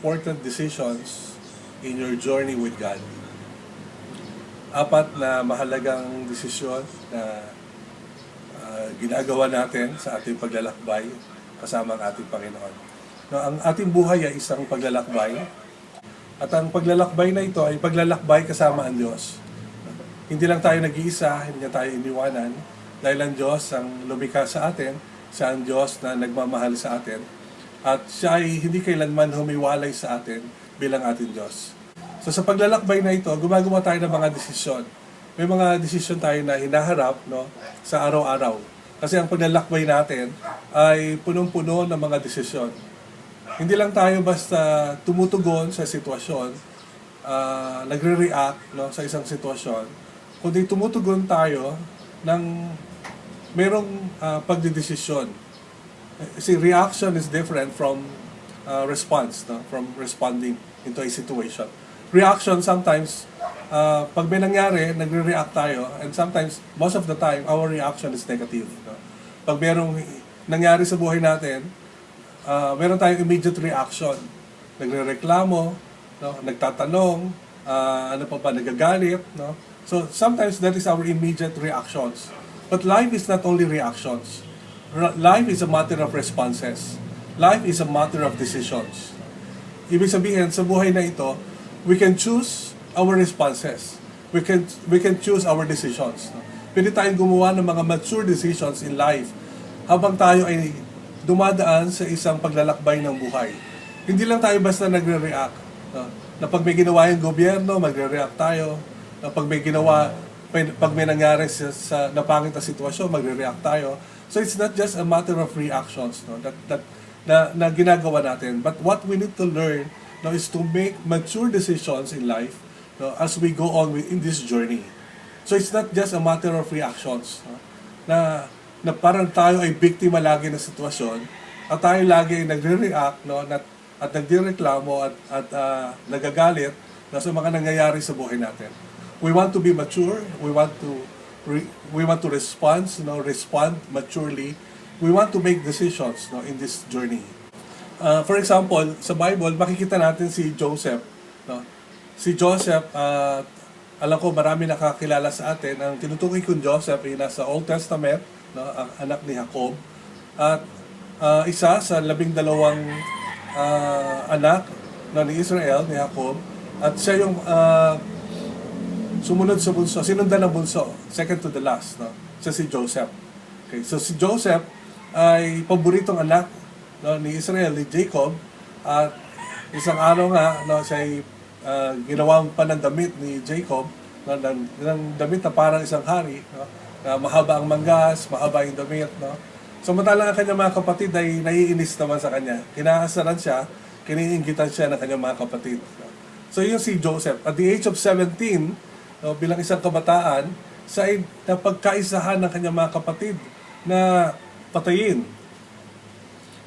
important decisions in your journey with God. Apat na mahalagang desisyon na ginagawa natin sa ating paglalakbay kasama ang ating Panginoon. No, ang ating buhay ay isang paglalakbay at ang paglalakbay na ito ay paglalakbay kasama ang Diyos. Hindi lang tayo nag-iisa, hindi na tayo iniwanan dahil ang Diyos ang lumikha sa atin, siya ang Diyos na nagmamahal sa atin at siya ay hindi kailanman humiwalay sa atin bilang ating Diyos. So sa paglalakbay na ito, gumagawa tayo ng mga desisyon. May mga desisyon tayo na hinaharap, no, sa araw-araw. Kasi ang paglalakbay natin ay punong-puno ng mga desisyon. Hindi lang tayo basta tumutugon sa sitwasyon, nagre-react, no, sa isang sitwasyon, kundi tumutugon tayo ng merong pagdidesisyon. Kasi reaction is different from response, no, from responding into a situation. Reaction sometimes, pag may nangyari, nagre-react tayo, and sometimes, most of the time, our reaction is negative. No? Pag merong nangyari sa buhay natin, meron tayong immediate reaction. Nagre-reklamo, no? Nagtatanong, ano pa ba, nagagalit. No? So, sometimes that is our immediate reactions. But life is not only reactions. Life is a matter of responses. Life is a matter of decisions. Ibig sabihin, sa buhay na ito, we can choose our responses. We can choose our decisions. Pwede tayong gumawa ng mga mature decisions in life habang tayo ay dumadaan sa isang paglalakbay ng buhay. Hindi lang tayo basta nagre-react. Na pag may ginawa yung gobyerno, magre-react tayo. Na pag may nangyari sa napangit na sitwasyon, magre-react tayo. So it's not just a matter of reactions, no, na ginagawa natin. But what we need to learn, no, is to make mature decisions in life, no, as we go on in this journey. So it's not just a matter of reactions, no, na parang tayo ay biktima lagi ng sitwasyon at tayo lagi ay nagre-react, no, at nagdireklamo at nagagalit, no, sa mga nangyayari sa buhay natin. We want to be mature. We want to respond, respond maturely. We want to make decisions, no, in this journey. For example, sa Bible, makikita natin si Joseph. No? Si Joseph, alam ko marami nakakilala sa atin. Ang tinutukoy kong Joseph ay nasa Old Testament, no? Ang anak ni Jacob. At isa sa 12 anak, no, ni Israel, ni Jacob. At siya yung sumunod sa bunso, sinundan ng bunso, second to the last. No? Siya si Joseph. Okay, so si Joseph ay paboritong anak, no, ni Israel, ni Jacob, at isang araw nga, no, siya ay ginawang panandamit ni Jacob, no, ng damit na parang isang hari, no, na mahaba ang manggas, mahaba yung damit. No. Samantalang ang kanyang mga kapatid ay naiinis naman sa kanya. Kinaasaran siya, kiniinggitan siya ng kanyang mga kapatid. No. So yun si Joseph. At the age of 17, no, bilang isang kabataan, siya ay napagkaisahan ng kanyang mga kapatid na patayin.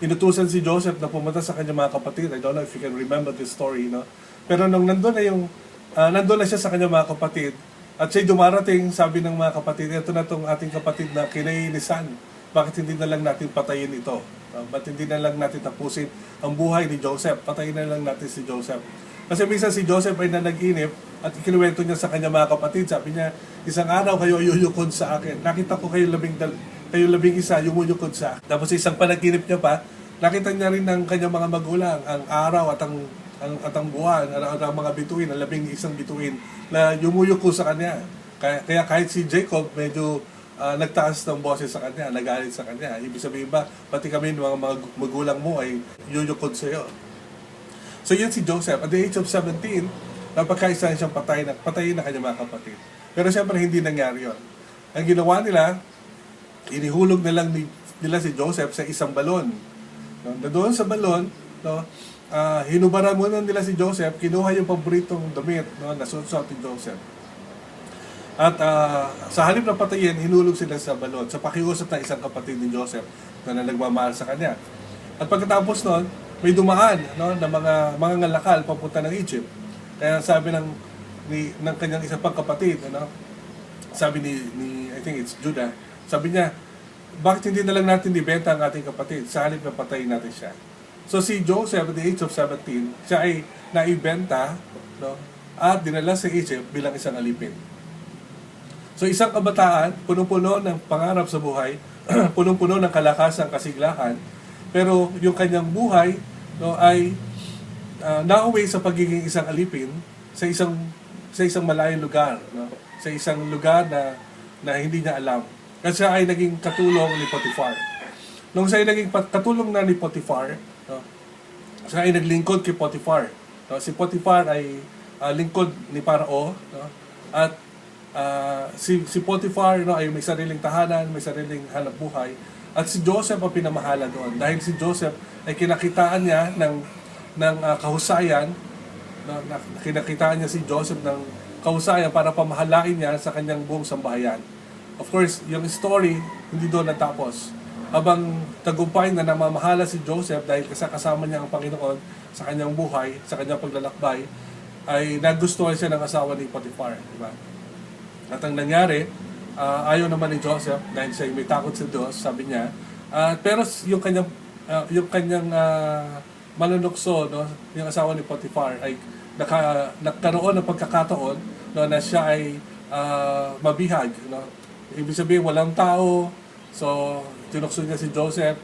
Inutusan si Joseph na pumunta sa kanyang mga kapatid. I don't know if you can remember this story, no? Pero nung nandun na siya sa kanyang mga kapatid, at siya'y dumarating, sabi ng mga kapatid, ito na itong ating kapatid na kinaiinisan. Bakit hindi na lang natin patayin ito? Ba't hindi na lang natin tapusin ang buhay ni Joseph? Patayin na lang natin si Joseph. Kasi minsan si Joseph ay nanag-inip at ikinuwento niya sa kanyang mga kapatid. Sabi niya, isang araw kayo yuyukod sa akin. Nakita ko kayo labing isa, yumuyukod sa akin. Tapos isang panaginip niya pa, nakita niya rin ng kanyang mga magulang ang araw at ang buwan, at ang mga bituin, ang 11 bituin na yumuyuko sa kanya. Kaya kahit si Jacob medyo nagtaas ng boses sa kanya, nagalit sa kanya. Ibig sabihin ba, pati kami ng mga magulang mo ay yuyukod sa iyo. So yun si Joseph. At the age of 17, napagkaisahan siyang patayin na kanyang mga kapatid. Pero siyempre hindi nangyari yun. Ang ginawa nila, inihulog na lang nila si Joseph sa isang balon. No? Doon sa balon, no, hinubara muna nila si Joseph, kinuha yung paboritong damit, no, na suot ni Joseph. At sa halip na patayin, hinulog sila sa balon sa pakiusap ng isang kapatid ni Joseph na nagmamahal sa kanya. At pagkatapos nun, may dumaan, no, na mga ngalakal papunta ng Egypt. Kaya sabi ng kanyang isang pang kapatid, ano, sabi ni I think it's Judah, sabi niya, bakit hindi na lang natin ibenta ang ating kapatid sa halip na patayin natin siya? So si Joseph at the age of 17, siya ay naibenta, no? At dinala sa Egypt bilang isang alipin. So isang kabataan, punong-puno ng pangarap sa buhay, punong-puno ng kalakasan, kasiglahan, pero yung kanyang buhay, no, ay nauwi sa pagiging isang alipin sa isang malayong lugar, no? Sa isang lugar na hindi niya alam. Kasi siya ay naging katulong ni Potiphar. Nung siya ay naging katulong na ni Potiphar, no, siya ay naglingkod kay Potiphar. No? Si Potiphar ay lingkod ni Parao, no? At si Potiphar, no, ay may sariling tahanan, may sariling hanap buhay. At si Joseph ang pinamahala doon. Dahil si Joseph ay kinakitaan niya ng kahusayan, no, kinakitaan niya si Joseph ng kahusayan para pamahalain niya sa kanyang buong sambahayan. Of course, yung story hindi doon natapos. Habang tagumpay na namamahala si Joseph dahil kasama niya ang Panginoon sa kanyang buhay, sa kanyang paglalakbay, ay nagustuhan siya ng asawa ni Potiphar, di ba? At ang nangyari, ayaw naman ni Joseph dahil siya may takot sa Diyos, sabi niya. Pero yung kanyang manunukso, no, yung asawa ni Potiphar ay nagkaroon ng pagkakataon, no, na siya ay mabihag, no. Ibig sabihin walang tao, so tinukso niya si Joseph,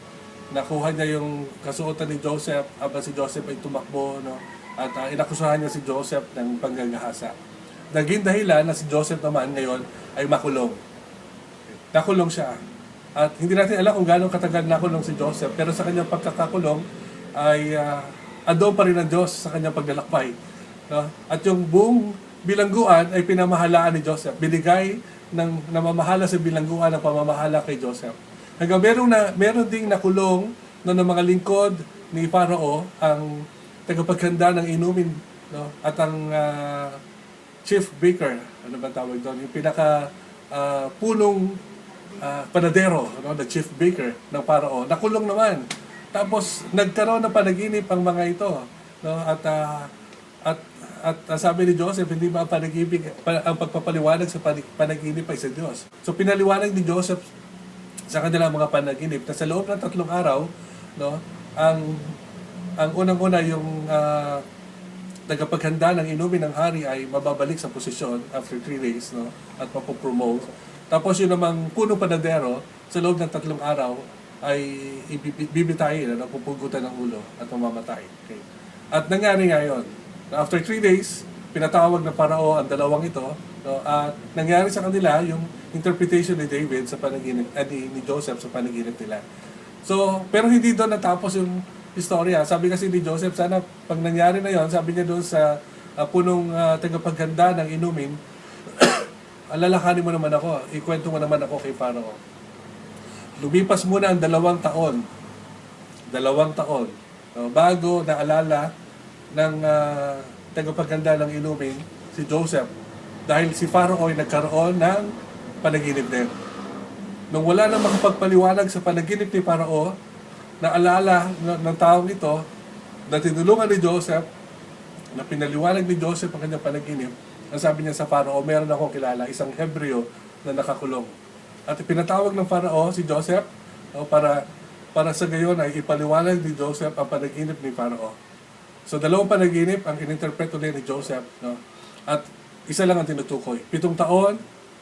nakuha niya yung kasuotan ni Joseph habang si Joseph ay tumakbo, no, at inakusahan niya si Joseph ng panggagahasa. Naging dahilan na si Joseph naman ngayon ay makulong. Nakulong siya. At hindi natin alam kung gaano katagal nakulong si Joseph, pero sa kanyang pagkakakulong ay ando pa rin ang Diyos sa kanyang paglalakbay. No? At yung buong bilangguan ay pinamahalaan ni Joseph. Binigay ng namamahala sa bilangguan ng pamamahala kay Joseph. Hanggang meron ding nakulong ng mga lingkod ni Parao, ang tagapaghanda ng inumin, no? At ang chief baker, ano ba tawag doon? Yung pinaka punong panadero, no? The chief baker ng Parao, nakulong naman. Tapos nagkaroon ng panaginip ang mga ito, no? At sabi ni Joseph, hindi ba ang pagpapaliwanag sa panaginip ay sa Diyos? So pinaliwanag ni Joseph sa kanilang mga panaginip na sa loob ng 3 araw, no, ang unang-una yung tagapaghanda ng inumin ng hari ay mababalik sa posisyon after 3 days, no, at mapopromote. Tapos yun namang punong panadero sa loob ng 3 araw ay ibibitayin, pupugutan ng ulo at mamamatay. Okay. At nangyari ngayon. After 3 days, pinatawag na Parao ang dalawang ito, no, at nangyari sa kanila yung interpretation ni David sa panaginip, ni Joseph sa panaginip nila. So, pero hindi doon natapos yung istorya. Sabi kasi ni Joseph, sana pag nangyari na yon, sabi niya doon sa punong tagapaghanda ng inumin, alalakanin mo naman ako, ikwento mo naman ako kay Parao. Lumipas muna ang 2 taon. 2 taon. No, bago naalala ng tagapaghanda ng inumin, si Joseph, dahil si Parao ay nagkaroon ng panaginip din. Nung wala na makapagpaliwanag sa panaginip ni Parao, naalala ng taong ito, na tinulungan ni Joseph, na pinaliwanag ni Joseph ang kanyang panaginip, ang sabi niya sa Parao, meron akong kilala, isang Hebreo na nakakulong. At pinatawag ng Parao si Joseph, no, para sa gayon ay ipaliwanag ni Joseph ang panaginip ni Parao. So 2 panaginip ang ininterpret ulit ni Joseph, no? At isa lang ang tinutukoy. 7 taon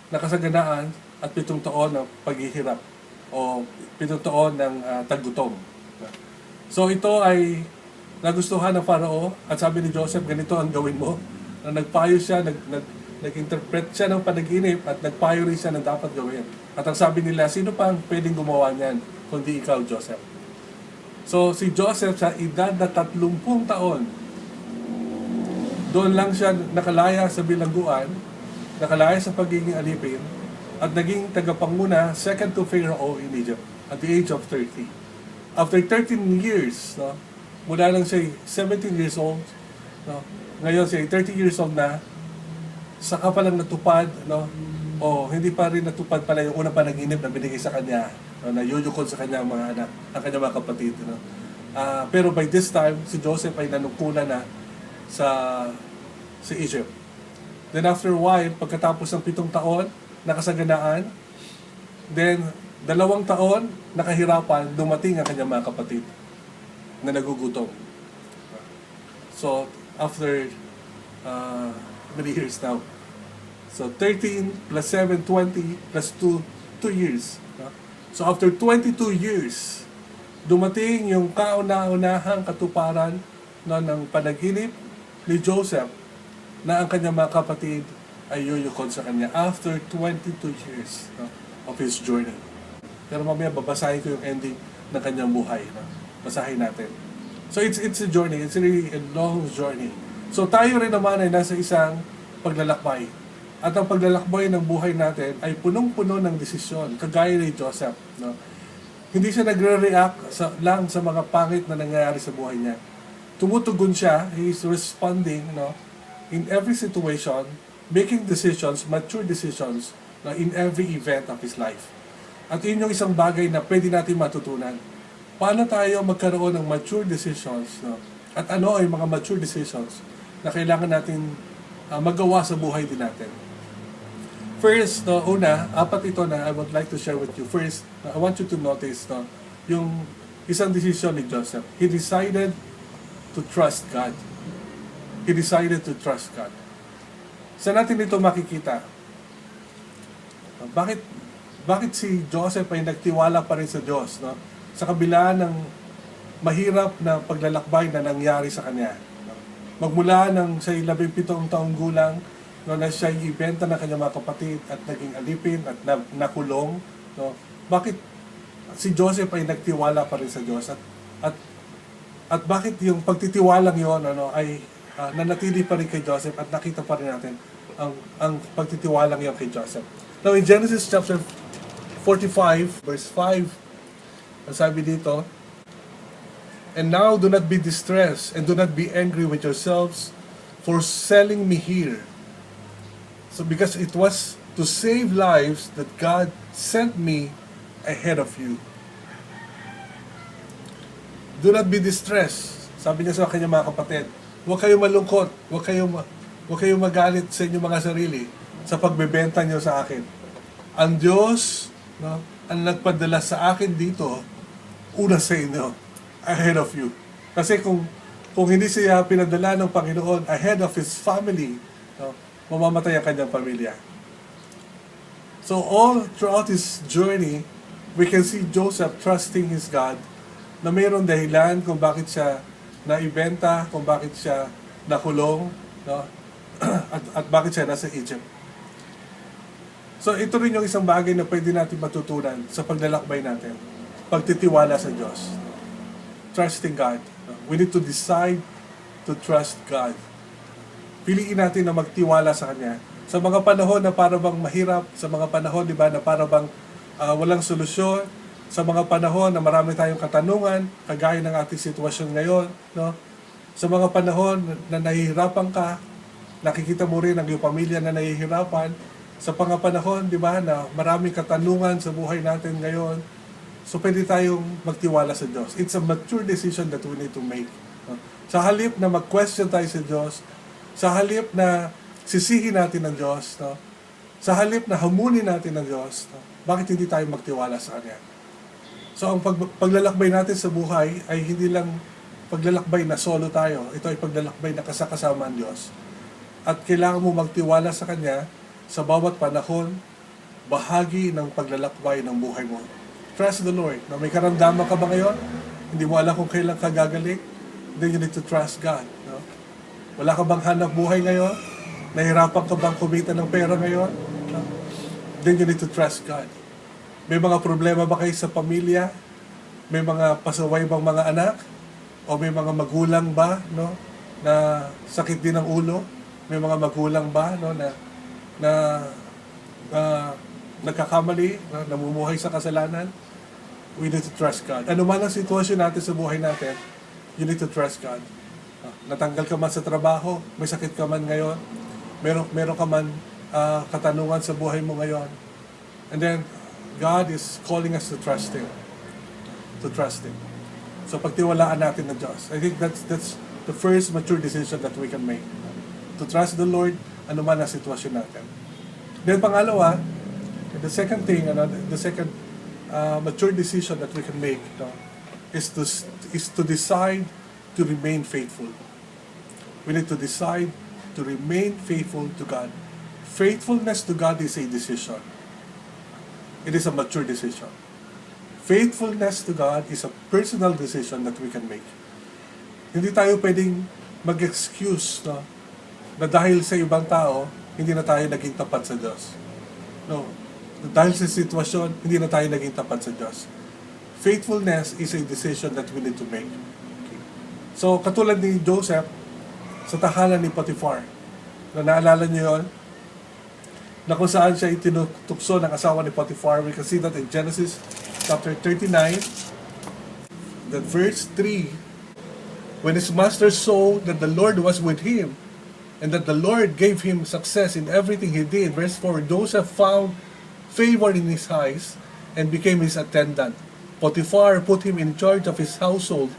na kasaganaan at 7 taon ng paghihirap o 7 taon ng taggutom. So ito ay nagustuhan ng Parao at sabi ni Joseph, ganito ang gawin mo. Nagpayo siya, nag-interpret siya ng panaginip at nagpayo rin siya ng dapat gawin. At ang sabi nila, sino pa ang pwedeng gumawa niyan kundi ikaw, Joseph? So si Joseph sa edad na 30 taon, doon lang siya nakalaya sa bilangguan, nakalaya sa pagiging alipin, at naging tagapanguna, second to Pharaoh in Egypt, at the age of 30. After 13 years, no, mula lang siya 17 years old, no, ngayon siya 30 years old na, saka pa lang natupad, no, o hindi pa rin natupad pala yung unang panaginip na binigay sa kanya, no, na yuyukod sa kanyang mga anak, ang kanyang mga kapatid. No. Pero by this time, si Joseph ay nanungkulan na sa Egypt. Then after a while, pagkatapos ng 7 taon, nakasaganaan, then 2 taon, nakahirapan, dumating ang kanyang mga kapatid. na nagugutom. So, after many years now. So, 13 plus 7, 20 plus 2, 2 years. So, after 22 years, dumating yung kauna-unahang katuparan ng panaginip ni Joseph na ang kanyang mga kapatid ay yuyukod sa kanya after 22 years of his journey. Pero mamaya babasahin ko yung ending ng kanyang buhay. Basahin natin. So it's a journey. It's really a long journey. So tayo rin naman ay nasa isang paglalakbay. At ang paglalakbay ng buhay natin ay punong-puno ng desisyon, kagaya ni Joseph. No? Hindi siya nagre-react lang sa mga pangit na nangyayari sa buhay niya. Tumutugon siya, he is responding in every situation, making decisions, mature decisions in every event of his life. At yun yung isang bagay na pwede natin matutunan. Paano tayo magkaroon ng mature decisions? At ano ay mga mature decisions na kailangan natin magawa sa buhay din natin? First, apat ito na I would like to share with you. First, I want you to notice yung isang decision ni Joseph. He decided to trust God. He decided to trust God. Saan natin ito makikita? Bakit si Joseph ay nagtiwala pa rin sa Diyos? Sa kabila ng mahirap na paglalakbay na nangyari sa kanya. Magmula ng siya 17 taong gulang, na siya ibenta ng kanyang mga kapatid at naging alipin at nakulong. Bakit si Joseph ay nagtiwala pa rin sa Diyos? At bakit yung pagtitiwalang yon ay nanatili pa rin kay Joseph at nakita pa rin natin ang pagtitiwalang yon kay Joseph. Now in Genesis chapter 45 verse 5, ang sabi dito, "And now do not be distressed and do not be angry with yourselves for selling me here. So because it was to save lives that God sent me ahead of you." Do not be distressed. Sabi niya sa kanyang mga kapatid, huwag kayong malungkot, huwag kayong magalit sa inyong mga sarili sa pagbebenta niyo sa akin. Ang Diyos, ang nagpadala sa akin dito, una sa inyo, ahead of you. Kasi kung hindi siya pinadala ng Panginoon ahead of His family, mamamatay ang kanyang pamilya. So all throughout his journey, we can see Joseph trusting his God na mayroong dahilan kung bakit siya naibenta, kung bakit siya nakulong, at bakit siya nasa Egypt. So ito rin yung isang bagay na pwede natin matutunan sa paglalakbay natin. Pagtitiwala sa Diyos. Trusting God. We need to decide to trust God. Piliin natin na magtiwala sa Kanya. Sa mga panahon na para bang mahirap, sa mga panahon, di ba, na para bang walang solusyon, sa mga panahon na marami tayong katanungan, kagaya ng ating sitwasyon ngayon, sa mga panahon na nahihirapan ka, nakikita mo rin ang iyong pamilya na nahihirapan, sa mga panahon, di ba, na maraming katanungan sa buhay natin ngayon, so pwede tayong magtiwala sa Diyos. It's a mature decision that we need to make. Sa halip na mag-question tayo sa Diyos, sa halip na sisihin natin ng Diyos, sa halip na hamunin natin ng Diyos, bakit hindi tayo magtiwala sa Kanya? So ang paglalakbay natin sa buhay ay hindi lang paglalakbay na solo tayo. Ito ay paglalakbay na kasama ang Diyos. At kailangan mo magtiwala sa Kanya sa bawat panahon, bahagi ng paglalakbay ng buhay mo. Trust the Lord. Na may karamdaman ka ba ngayon? Hindi mo alam kung kailan ka gagaling? Then you need to trust God. Wala ka bang hanap buhay ngayon? Nahirapan ka bang kumita ng pera ngayon? Then you need to trust God. May mga problema ba kayo sa pamilya? May mga pasaway bang mga anak? O may mga magulang ba na sakit din ng ulo? May mga magulang ba na nagkakamali, namumuhay sa kasalanan? We need to trust God. Ano man ang sitwasyon natin sa buhay natin, you need to trust God. Natanggal ka man sa trabaho, may sakit ka man ngayon, meron ka man katanungan sa buhay mo ngayon. And then, God is calling us to trust Him. To trust Him. So pagtiwalaan natin ng Diyos. I think that's the first mature decision that we can make. To trust the Lord, ano man ang sitwasyon natin. Then pangalawa, the second thing, the second mature decision that we can make is to decide to remain faithful. We need to decide to remain faithful to God. Faithfulness to God is a decision. It is a mature decision. Faithfulness to God is a personal decision that we can make. Hindi tayo pwedeng mag-excuse, no, na dahil sa ibang tao, hindi na tayo naging tapat sa Diyos. No. Dahil sa sitwasyon, hindi na tayo naging tapat sa Diyos. Faithfulness is a decision that we need to make. Okay. So, katulad ni Joseph, sa tahanan ni Potiphar, na naalala niyo yun, na kung saan siya itinutukso ng asawa ni Potiphar. We can see that in Genesis chapter 39, that verse 3, when his master saw that the Lord was with him, and that the Lord gave him success in everything he did. Verse 4, Joseph found favor in his eyes and became his attendant. Potiphar put him in charge of his household,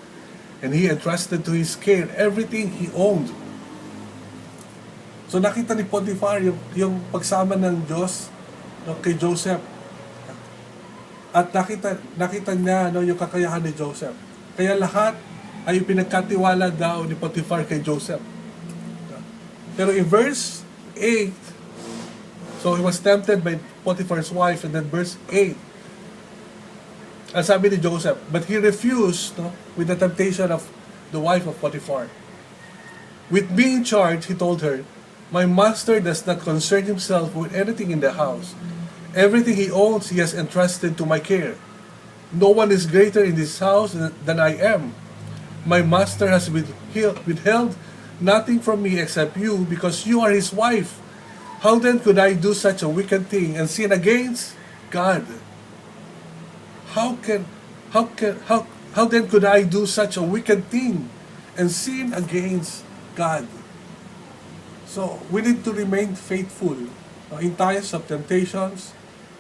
and he entrusted to his care everything he owned. So nakita ni Potiphar yung pagsama ng Diyos, no, kay Joseph. At nakita niya, no, yung kakayahan ni Joseph. Kaya lahat ay pinagkatiwala daw ni Potiphar kay Joseph. Pero in verse 8, so he was tempted by Potiphar's wife, and then verse 8, ang sabi ni Joseph, but he refused, no, with the temptation of the wife of Potiphar. With being charged, he told her, my master does not concern himself with anything in the house. Everything he owns he has entrusted to my care. No one is greater in this house than I am. My master has withheld nothing from me except you, because you are his wife. How then could I do such a wicked thing and sin against God? How then could I do such a wicked thing and sin against God? So, we need to remain faithful in times of temptations,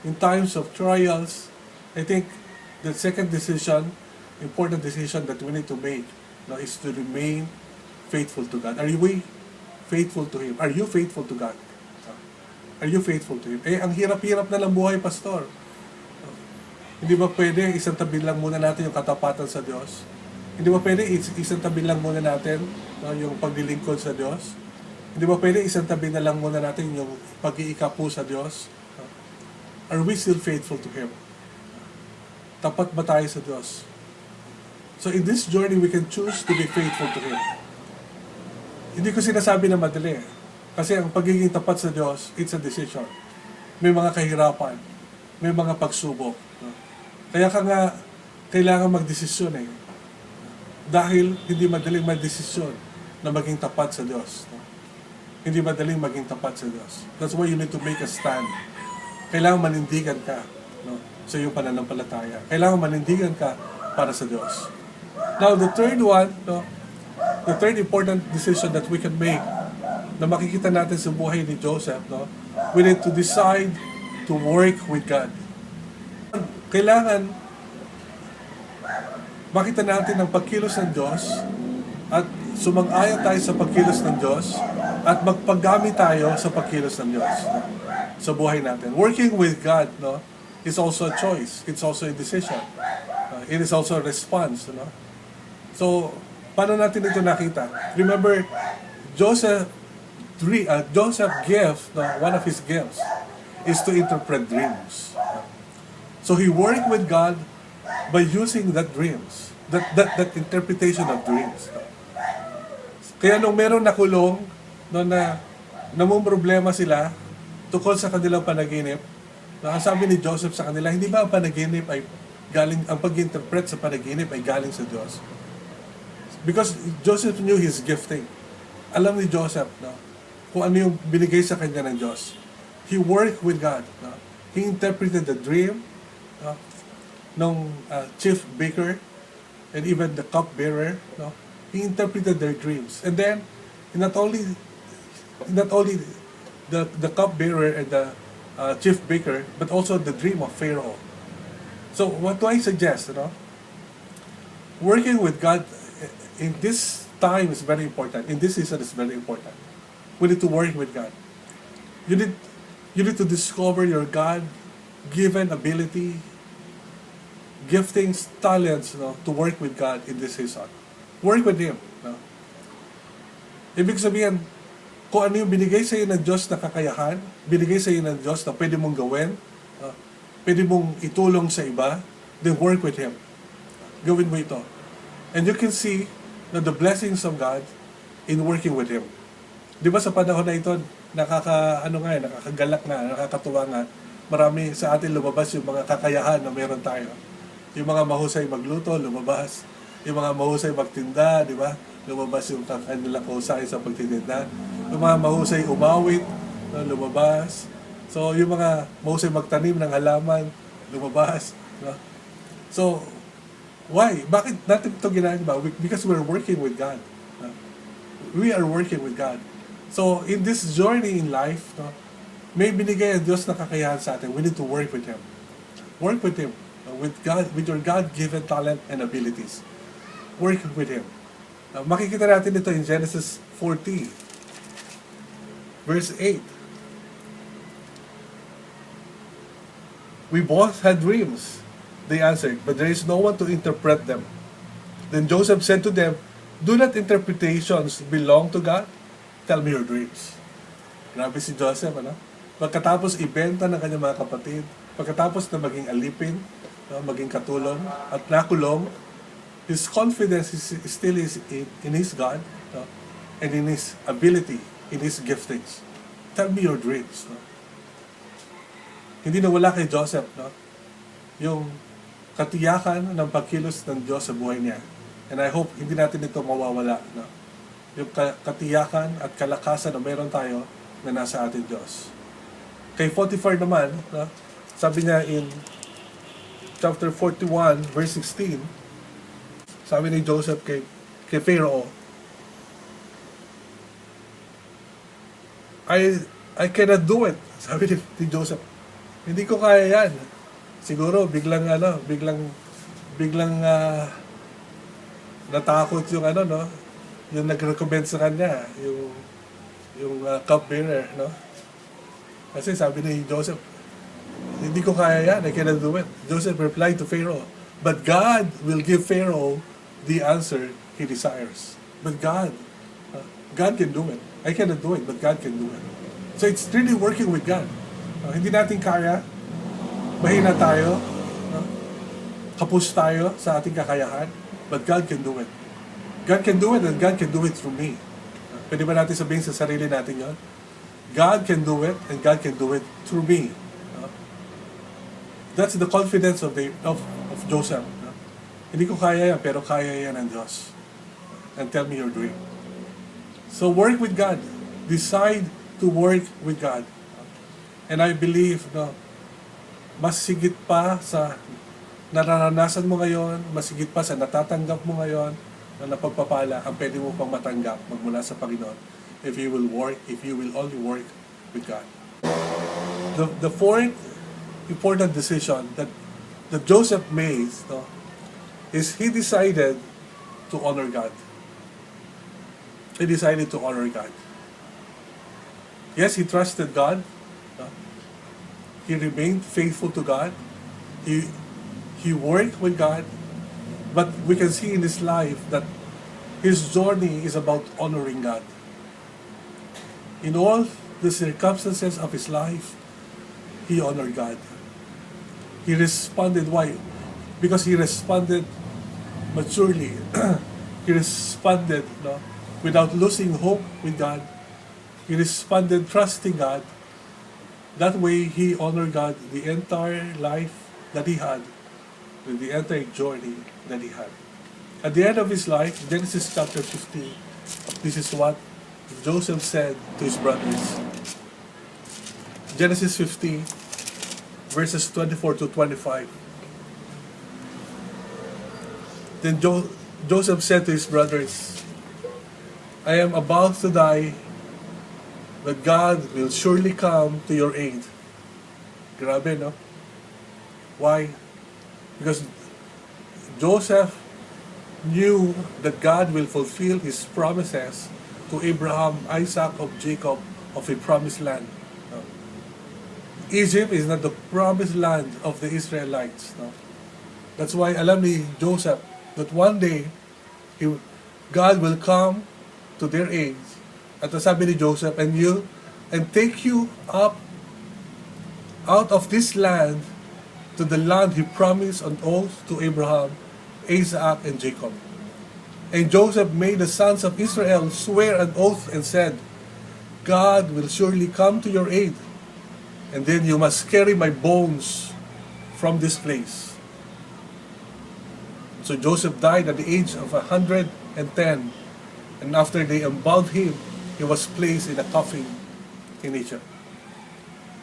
in times of trials. I think the second decision, important decision that we need to make, is to remain faithful to God. Are we faithful to Him? Are you faithful to God? Are you faithful to Him? Ang hirap-hirap na lang buhay, Pastor. Hindi ba pwede isang tabi lang muna natin yung katapatan sa Diyos? Hindi ba pwede isang tabi lang muna natin yung paglilingkod sa Diyos? Hindi ba pwede isang tabi na lang muna natin yung pag-iikapu sa Diyos? Are we still faithful to Him? Tapat ba tayo sa Diyos? So in this journey, we can choose to be faithful to Him. Hindi ko sinasabi na madali. Kasi ang pagiging tapat sa Diyos, it's a decision. May mga kahirapan. May mga pagsubok. Kaya ka nga, kailangan magdesisyon eh. Dahil hindi madaling magdesisyon na maging tapat sa Diyos. Hindi madaling maging tapat sa Diyos. That's why you need to make a stand. Kailangan manindigan ka, sa iyong pananampalataya. Kailangan manindigan ka para sa Diyos. Now, the third one, the third important decision that we can make na makikita natin sa buhay ni Joseph, we need to decide to work with God. Kailangan makita natin ang pagkilos ng Diyos at sumang-ayon tayo sa pagkilos ng Diyos at magpaggamit tayo sa pagkilos ng Diyos sa buhay natin. Working with God, is also a choice. It's also a decision. It is also a response. So, paano natin ito nakita? Remember, Joseph gift, one of his gifts is to interpret dreams. So he worked with God by using that dreams, that interpretation of dreams. Kaya nung meron nakulong, na namumroblema sila tukol sa kanilang panaginip, ang sabi ni Joseph sa kanila, hindi ba ang panaginip ay galing, ang pag-interpret sa panaginip ay galing sa Diyos? Because Joseph knew his gifting. Alam ni Joseph, kung ano yung binigay sa kanya ng Diyos. He worked with God. He interpreted the dream ng chief baker and even the cupbearer. He interpreted their dreams. And then, not only the cupbearer and the chief baker, but also the dream of Pharaoh. So, what do I suggest? Working with God in this time is very important. In this season is very important. We need to work with God. You need to discover your God-given ability giftings, talents, to work with God in this season. Work with Him. Ibig sabihin, kung ano yung binigay sa iyo ng Diyos na kakayahan, binigay sa iyo ng Diyos na pwede mong gawin, pwede mong itulong sa iba, then work with Him. Gawin mo ito. And you can see the blessings of God in working with Him. Di ba sa panahon na ito, nakakagalak nga, nakakatuwa nga, marami sa atin lumabas yung mga kakayahan na meron tayo. Yung mga mahusay magluto, lumabas. Yung mga mahusay magtinda, di ba? Lumabas yung kanilang kahusay sa pagtitinda. Yung mga mahusay umawit, lumabas. So, yung mga mahusay magtanim ng halaman, lumabas. No? So, why? Bakit natin ito ginagawa? Because we're working with God. No? We are working with God. So, in this journey in life, may binigay ang Diyos na kakayahan sa atin. We need to work with Him. Work with Him. With God, with your God-given talent and abilities. Work with Him. Makikita natin ito in Genesis 40, verse 8. We both had dreams, they answered, but there is no one to interpret them. Then Joseph said to them, do not interpretations belong to God? Tell me your dreams. Grabe si Joseph, Pagkatapos ibenta ng kanyang mga kapatid, pagkatapos na maging alipin, maging katulong, at nakulong, his confidence is still in his God, and in his ability, in his giftings. Tell me your dreams. Hindi nawala kay Joseph, yung katiyakan ng pagkilos ng Diyos sa buhay niya. And I hope hindi natin ito mawawala. Yung katiyakan at kalakasan na meron tayo na nasa atin Diyos. Kay Potiphar naman, sabi niya in chapter 41, verse 16, sabi ni Joseph kay Pharaoh, I cannot do it. Sabi ni Joseph, hindi ko kaya yan. Siguro biglang natakot yung yung nag-recommend sa kanya, yung cupbearer, Kasi sabi ni Joseph, hindi ko kaya yan, I cannot do it. Joseph replied to Pharaoh, but God will give Pharaoh the answer he desires. But God can do it. I cannot do it, but God can do it. So it's really working with God. Hindi natin kaya, mahina tayo, kapos tayo sa ating kakayahan, but God can do it. God can do it, and God can do it through me. Pwede ba natin sabihin sa sarili natin yon? God can do it, and God can do it through me. That's the confidence of Joseph. Hindi ko kaya yan, pero kaya yan ng Diyos. And tell me your dream. So work with God. Decide to work with God. And I believe, mas sigit pa sa nararanasan mo ngayon, mas sigit pa sa natatanggap mo ngayon, na napagpapala, ang pwede mo pang matanggap magmula sa Panginoon if you will only work with God. The fourth important decision that Joseph made, is he decided to honor God. He decided to honor God. Yes, he trusted God. He remained faithful to God. He worked with God. But we can see in his life that his journey is about honoring God. In all the circumstances of his life, he honored God. He responded. Why? Because he responded maturely. He responded without losing hope with God. He responded trusting God. That way, he honored God the entire life that he had, with the entire journey that he had. At the end of his life, Genesis chapter 50, this is what Joseph said to his brothers. Genesis 50, verses 24 to 25. Then Joseph said to his brothers, I am about to die, but God will surely come to your aid. Grabe, no? Why? Because Joseph knew that God will fulfill His promises to Abraham, Isaac, of Jacob, of a promised land. Egypt is not the promised land of the Israelites. That's why alam ni Joseph that one day, God will come to their aid. At sabi ni Joseph, and take you up out of this land to the land He promised on oath to Abraham, Isaac, and Jacob. And Joseph made the sons of Israel swear an oath and said, God will surely come to your aid, and then you must carry my bones from this place. So Joseph died at the age of 110, and after they embalmed him, he was placed in a coffin in Egypt.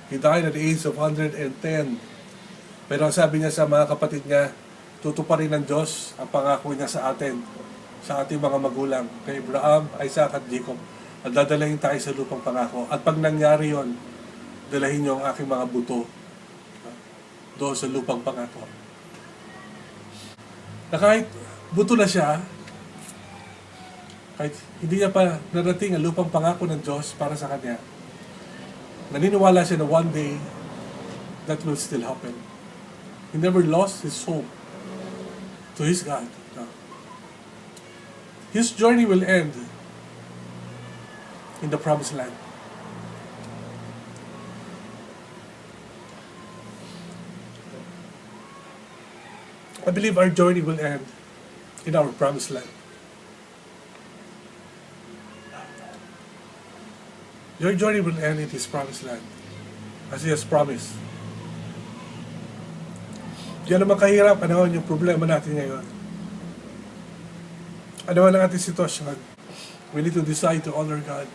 He died at the age of 110. Pero ang sabi niya sa mga kapatid niya, tutuparin ng Diyos ang pangako niya sa atin, sa ating mga magulang, kay Abraham, Isaac at Jacob, at dadalahin tayo sa lupang pangako. At pag nangyari yon, dalahin niyo ang aking mga buto doon sa lupang pangako. Na kahit buto na siya, kahit hindi niya pa narating ang lupang pangako ng Diyos para sa kanya, naniniwala siya na one day, that will still happen. He never lost his hope to his God. His journey will end in the promised land. I believe our journey will end in our promised land. Your journey will end in His promised land, as He has promised. Diyan naman kahirap, ano yung problema natin ngayon. Ano ang ating sitwasyon? We need to decide to honor God.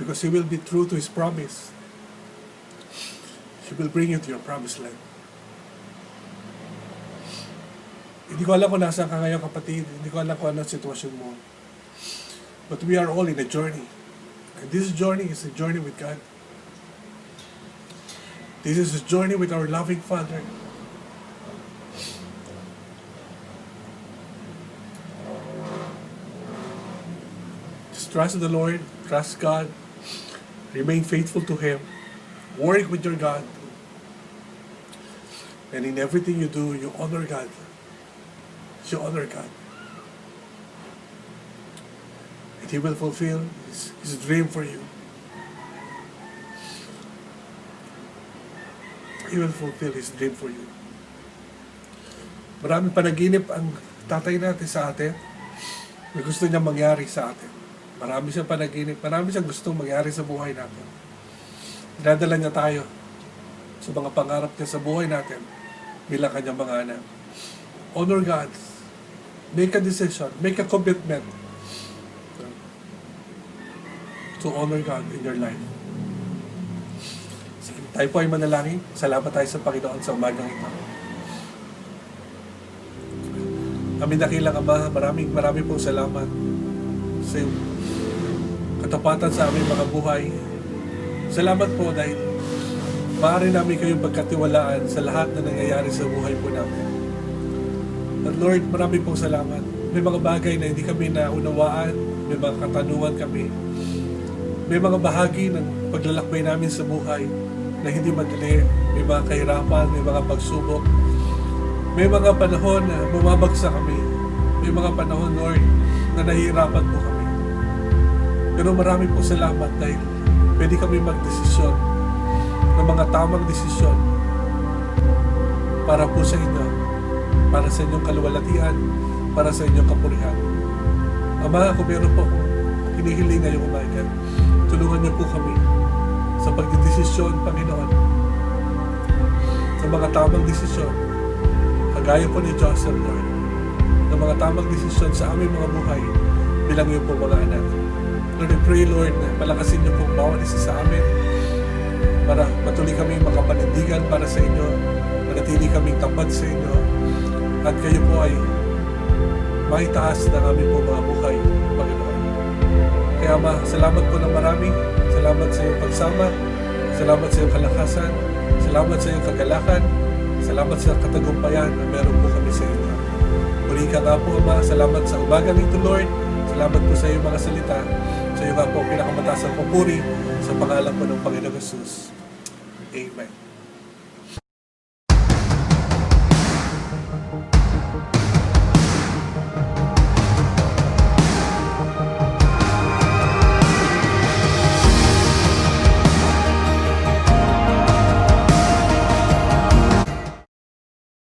Because He will be true to His promise. He will bring you to your promised land. Hindi ko alam kung nasaan ka ngayon, kapatid. Hindi ko alam kung ano ang sitwasyon mo. But we are all in a journey. And this journey is a journey with God. This is a journey with our loving Father. Just trust the Lord, trust God, remain faithful to Him, work with your God, and in everything you do, you honor God. You honor God. And He will fulfill His dream for you. He will fulfill His dream for you. Maraming panaginip ang tatay natin sa atin. May gusto niya mangyari sa atin. Marami siyang panaginip. Marami siyang gustong mangyari sa buhay natin. Dinadala niya tayo sa mga pangarap niya sa buhay natin bilang kanyang mga anak. Honor God. Make a decision. Make a commitment to honor God in your life. Sige, tayo po ay manalangin. Salamat tayo sa Panginoon sa umagang ito. Aming dakilang Ama, maraming pong salamat sa katapatan sa aming mga buhay. Salamat po dahil maaari namin kayong pagkatiwalaan sa lahat na nangyayari sa buhay po namin. At Lord, maraming pong salamat. May mga bagay na hindi kami naunawaan, may mga katanungan kami, may mga bahagi ng paglalakbay namin sa buhay na hindi madali, may mga kahirapan, may mga pagsubok, may mga panahon na bumabagsak kami, may mga panahon, Lord, na nahihirapan po kami. Pero marami po salamat dahil pwede kami magdesisyon ng mga tamang desisyon para po sa inyo, para sa inyong kaluwalhatian, para sa inyong kapurihan. Ama, kung meron po akong hinihiling ngayong umaga, tulungan niyo po kami sa pagdidesisyon, Panginoon, sa mga tamang desisyon, kagaya po ni Joseph, Lord, ng mga tamang desisyon sa aming mga buhay bilang iyo po mga anak. Lord, I pray, Lord, na palakasin niyo po bawat isa sa amin para patuloy kami makapanindigan para sa inyo, manatili kaming tapat sa inyo, at kayo po ay maitaas ng aming po mga buhay, Panginoon. Kaya Ama, salamat po ng marami. Salamat sa iyong pagsama. Salamat sa iyong kalakasan. Salamat sa iyong kagalakan. Salamat sa katagumpayan na meron po kami sa inyo. Muli ka nga po, Ama. Salamat sa umagang ito, Lord. Salamat po sa iyong mga salita. Sa iyo nga po pinakamataas ang papuri sa pangalan po ng Panginoon Jesus. Amen.